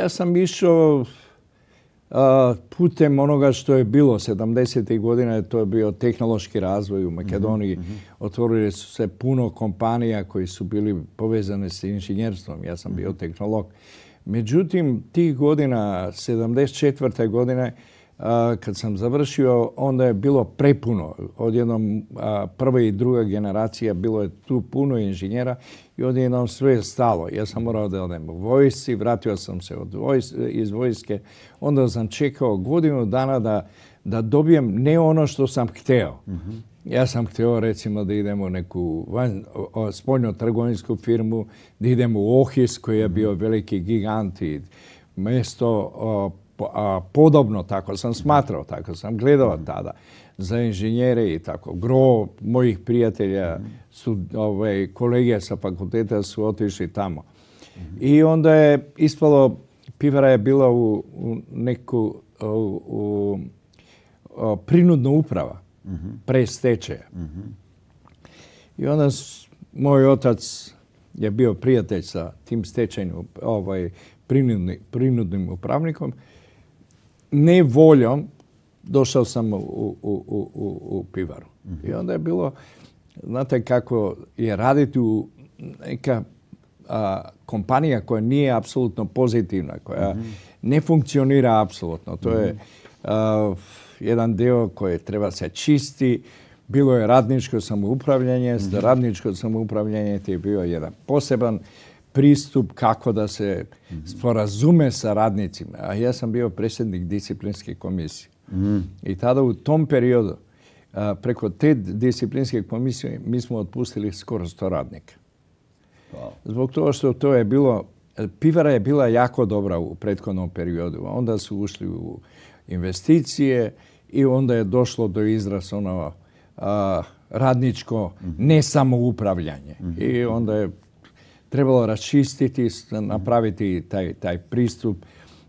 Ja sam išao putem onoga što je bilo 70. godina, to je bio tehnološki razvoj u Makedoniji. Otvorili su se puno kompanija koji su bili povezane s inženjerstvom. Ja sam bio tehnolog. Međutim, tih godina, 74. godine, kad sam završio, onda je bilo prepuno. Odjednom prva i druga generacija, bilo je tu puno inženjera i odjednom sve je stalo. Ja sam morao da odem u vojsci, vratio sam se iz vojske. Onda sam čekao godinu dana da dobijem ne ono što sam hteo. Ja sam hteo recimo da idem u neku spoljno-trgovinsku firmu, da idem u Ohis koji je bio veliki gigant i mjesto podobno, tako sam smatrao, tako sam gledao tada za inženjere i tako. Gro mojih prijatelja su, kolege sa fakulteta su otišli tamo. I onda je ispalo, pivara je bila u neku prinudna uprava pre stečaja. I onda moj otac je bio prijatelj sa tim stečajnim prinudnim upravnikom. Ne voljom došao sam u pivaru. I onda je bilo, znate kako je raditi u neka kompanija koja nije apsolutno pozitivna, koja ne funkcionira apsolutno. To je jedan dio koji treba se čisti. Bilo je radničko samoupravljanje. Radničko samoupravljanje je bio jedan poseban pristup kako da se sporazume sa radnicima. A ja sam bio predsjednik disciplinske komisije. I tada u tom periodu preko te disciplinske komisije mi smo otpustili skoro 100 radnika. Zbog toga što to je bilo, pivara je bila jako dobra u prethodnom periodu. Onda su ušli u investicije i onda je došlo do izraza ono radničko ne samoupravljanje. I onda je trebalo raščistiti, napraviti taj pristup,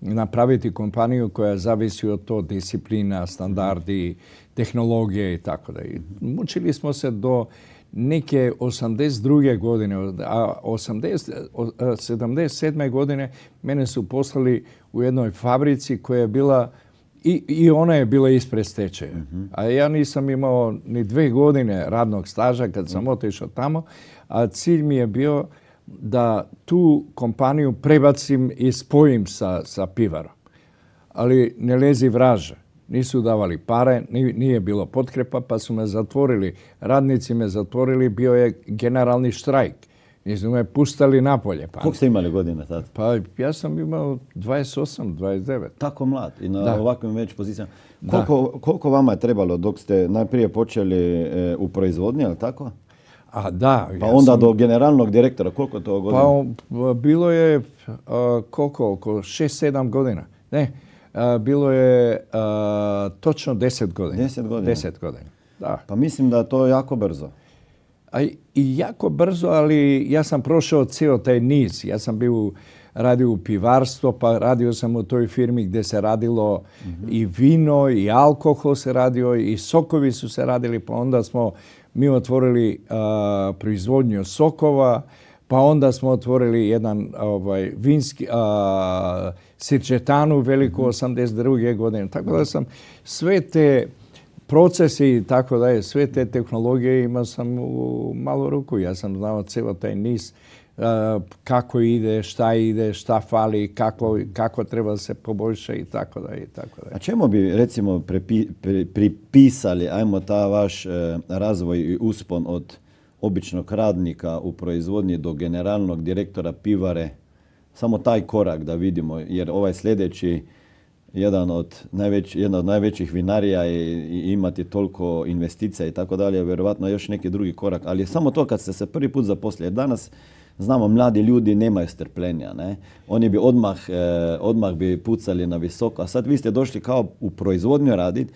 napraviti kompaniju koja zavisi od to disciplina, standardi, tehnologije i tako da. Mučili smo se do neke 82. godine, a 77. godine mene su poslali u jednoj fabrici koja je bila i ona je bila ispred stečaja. A ja nisam imao ni 2 godine radnog staža kad sam otišao tamo, a cilj mi je bio da tu kompaniju prebacim i spojim sa pivarom. Ali ne lezi vraže. Nisu davali pare, nije bilo potkrepa, pa su me zatvorili. Radnici me zatvorili, bio je generalni štrajk. Nisu me pustali napolje. Koliko ste imali godina tada? Pa ja sam imao 28, 29. Tako mlad i na ovakvim već pozicijama. Koliko vama je trebalo dok ste najprije počeli u proizvodnji, ali tako? A da. Pa onda do generalnog direktora, koliko to godina? Pa bilo je koliko, oko 6-7 godina. Ne, bilo je točno 10 godina. 10 godina? 10 godina, da. Pa mislim da je to jako brzo. I jako brzo, ali ja sam prošao cijel taj niz. Ja sam radio u pivarstvo, pa radio sam u toj firmi gdje se radilo i vino, i alkohol se radio, i sokovi su se radili, pa onda smo mi otvorili proizvodnju sokova, pa onda smo otvorili jedan vinski sirčetanu veliku 82. godine. Tako da sam sve te procesi i tako dalje, sve te tehnologije imao sam u malu ruku. Ja sam znao cijelo taj niz kako ide, šta fali, kako treba se poboljšati i tako dalje. A čemu bi recimo pripisali, ajmo ta vaš razvoj i uspon od običnog radnika u proizvodnji do generalnog direktora pivare, samo taj korak da vidimo, jer ovaj sljedeći jedna od najvećih vinarija i imati toliko investicija i tako dalje, vjerovatno još neki drugi korak, ali samo to kad ste se prvi put zaposlili. Jer danas znamo, mladi ljudi nemaju strpljenja, ne? Oni bi odmah bi pucali na visoko, a sad vi ste došli kao u proizvodnju raditi.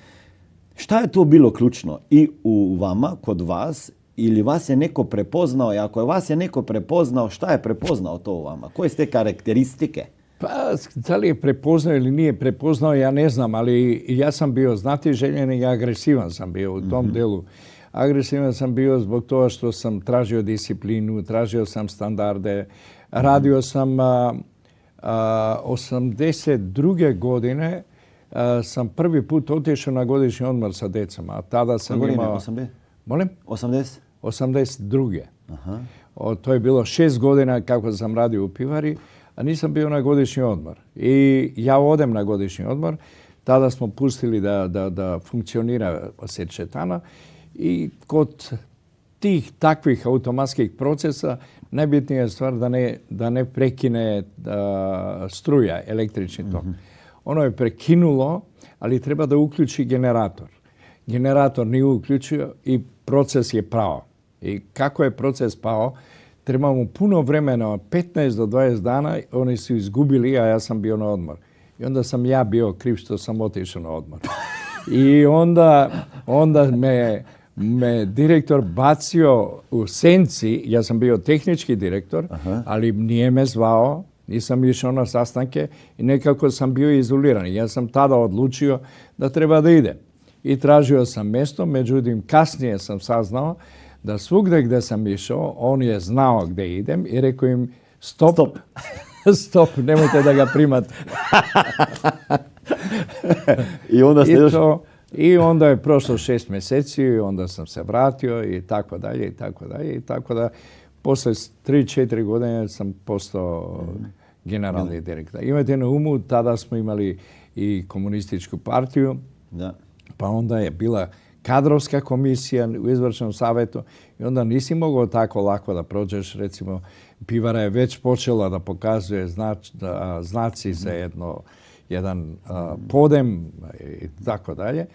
Šta je to bilo ključno i u vama, kod vas, ili vas je neko prepoznao? I ako vas je neko prepoznao, šta je prepoznao to u vama? Koje ste karakteristike? Pa, da li je prepoznao ili nije prepoznao, ja ne znam, ali ja sam bio znatiželjen i agresivan sam bio u tom delu. Agresivan sam bio zbog toga što sam tražio disciplinu, tražio sam standarde, radio sam 82. godine sam prvi put otišao na godišnji odmor sa decom, a tada sam imao... 80? Molim? 80? 82. Aha. To je bilo 6 godina kako sam radio u pivari, a nisam bio na godišnji odmor. I ja odem na godišnji odmor, tada smo pustili da funkcionira sečetana i kod tih takvih automatskih procesa najbitnija je stvar da ne prekine struja, električni tok. Ono je prekinulo, ali treba da uključi generator. Generator nije uključio i proces je pao. I kako je proces pao, trebamo puno vremena, 15 do 20 dana, oni su izgubili, a ja sam bio na odmor. I onda sam ja bio kriv što sam otišao na odmor. I onda me direktor bacio u senci, ja sam bio tehnički direktor, ali nije me zvao, nisam išao na sastanke i nekako sam bio izoliran. Ja sam tada odlučio da treba da idem. I tražio sam mjesto, međutim kasnije sam saznao da svugdje gdje sam išao, on je znao gdje idem i rekao im stop. Stop, nemojte da ga primate. I onda ste još... I onda je prošlo 6 mjeseci, onda sam se vratio i tako dalje, i tako dalje. I tako da, posle 3-4 godine sam postao generalni direktor. Imajte na umu, tada smo imali i komunističku partiju, pa onda je bila kadrovska komisija u izvršnom savjetu i onda nisi mogao tako lako da prođeš. Recimo, pivara je već počela da pokazuje znaci za jedan podem i tako dalje.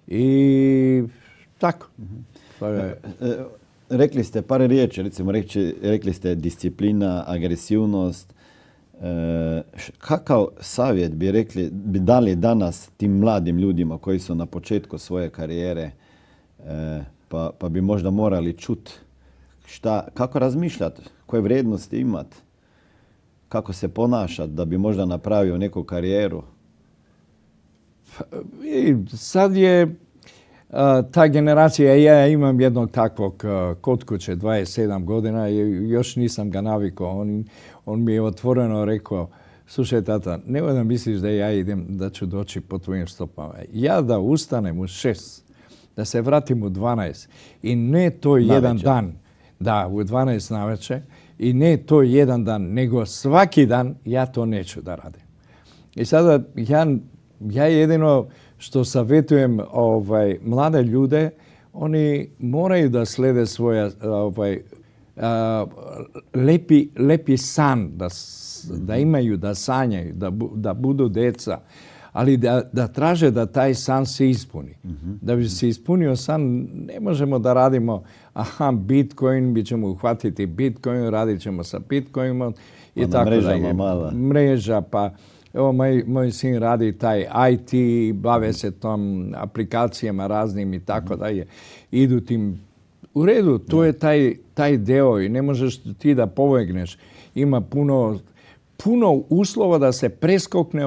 I tako. To je... Rekli ste par riječi, recimo rekli ste disciplina, agresivnost. Kakav savjet bi dali danas tim mladim ljudima koji su na početku svoje karijere, pa bi možda morali čuti kako razmišljati, koje vrijednosti imati, kako se ponašati da bi možda napravio neku karijeru? I sad je ta generacija, ja imam jednog takvog kod kuće, 27 godina i još nisam ga navikao. On mi je otvoreno rekao, slušaj tata, nemoj da misliš da ja idem, da ću doći po tvojim stopama. Ja da ustanem u 6, da se vratim u 12 i ne to jedan dan, da, u 12 navečer, i ne to jedan dan, nego svaki dan ja to neću da radim. I sada ja jedino što savjetujem mlade ljude, oni moraju da slede svoja lepi san, da imaju, da sanjaju, da budu deca, ali da traže da taj san se ispuni. Da bi se ispunio san, ne možemo da radimo Bitcoin, mi ćemo uhvatiti Bitcoin, radit ćemo sa Bitcoinom i tako dalje. Mreža, pa evo moj sin radi taj IT, bave se tom aplikacijama raznim i tako dalje. Idu tim u redu, to je taj deo i ne možeš ti da pobegneš. Ima puno uslova da se preskokne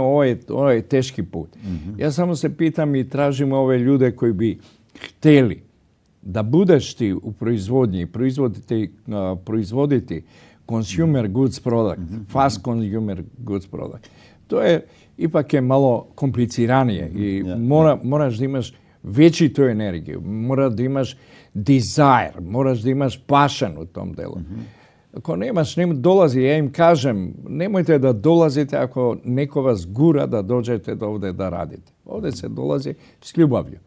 ovaj teški put. Ja samo se pitam i tražim ove ljude koji bi htjeli da budeš ti u proizvodnji, proizvoditi consumer goods product, fast consumer goods product. To je ipak je malo kompliciranije i moraš da imaš veći tu energiju, moraš da imaš desire, moraš da imaš passion u tom delu. Ako nemaš, dolazi, ja im kažem, nemojte da dolazite ako neko vas gura da dođete ovdje da radite. Ovdje se dolazi s ljubavlju.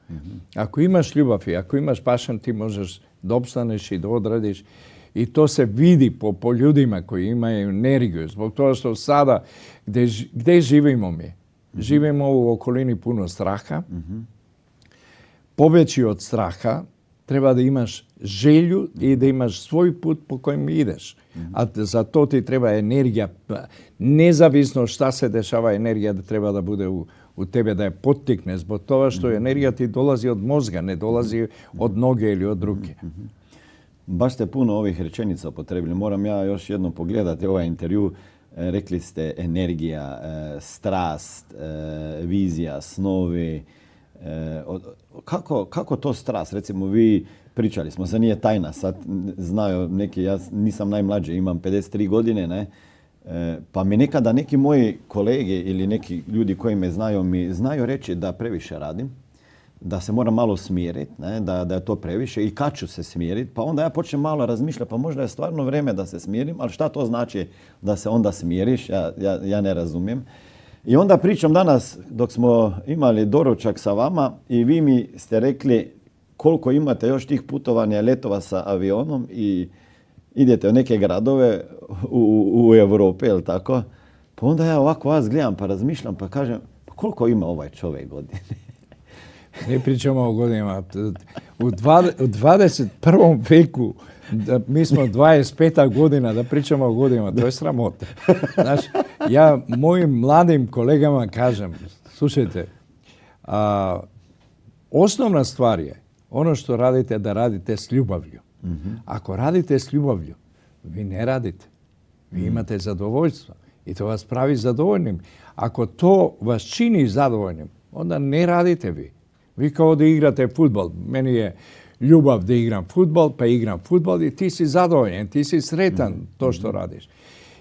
Ako imaš ljubav i ako imaš passion, ti možeš da opstaneš i da odradiš. I to se vidi po ljudima koji imaju energiju. Zbog toga što sada, gdje živimo mi? Živimo u okolini puno straha. Pobeći od straha treba da imaš želju i da imaš svoj put po kojem ideš. A za to ti treba energija. Nezavisno šta se dešava, energija da treba da bude u tebe, da je potikne. Zbog toga što energija ti dolazi od mozga, ne dolazi od noge ili od ruke. Baš ste puno ovih rečenica upotrebili. Moram ja još jednom pogledati ovaj intervju. Rekli ste energija, strast, vizija, snovi. Kako to strast? Recimo vi pričali smo, sad nije tajna, sad znaju neki, ja nisam najmlađi, imam 53 godine, ne? Pa mi nekada neki moji kolege ili neki ljudi koji me znaju, mi znaju reći da previše radim, da se moram malo smiriti, da je to previše i kad ću se smiriti. Pa onda ja počnem malo razmišljati, pa možda je stvarno vrijeme da se smirim, ali šta to znači da se onda smiriš, ja ne razumijem. I onda pričam danas dok smo imali doručak sa vama i vi mi ste rekli koliko imate još tih putovanja, letova sa avionom i idete u neke gradove u Europi, jel tako? Pa onda ja ovako vas gledam pa razmišljam pa kažem, pa koliko ima ovaj čovjek godine? Ne pričamo o godinama. U 21. veku, mi smo 25. godina da pričamo o godinama, to je sramota. Znaš, ja mojim mladim kolegama kažem, slušajte, osnovna stvar je ono što radite da radite s ljubavlju. Ako radite s ljubavlju, vi ne radite. Vi imate zadovoljstvo i to vas pravi zadovoljnim. Ako to vas čini zadovoljnim, onda ne radite vi. Vi kao da igrate fudbal. Meni je ljubav da igram fudbal, pa igram fudbal i ti si zadovoljen, ti si sretan to što radiš.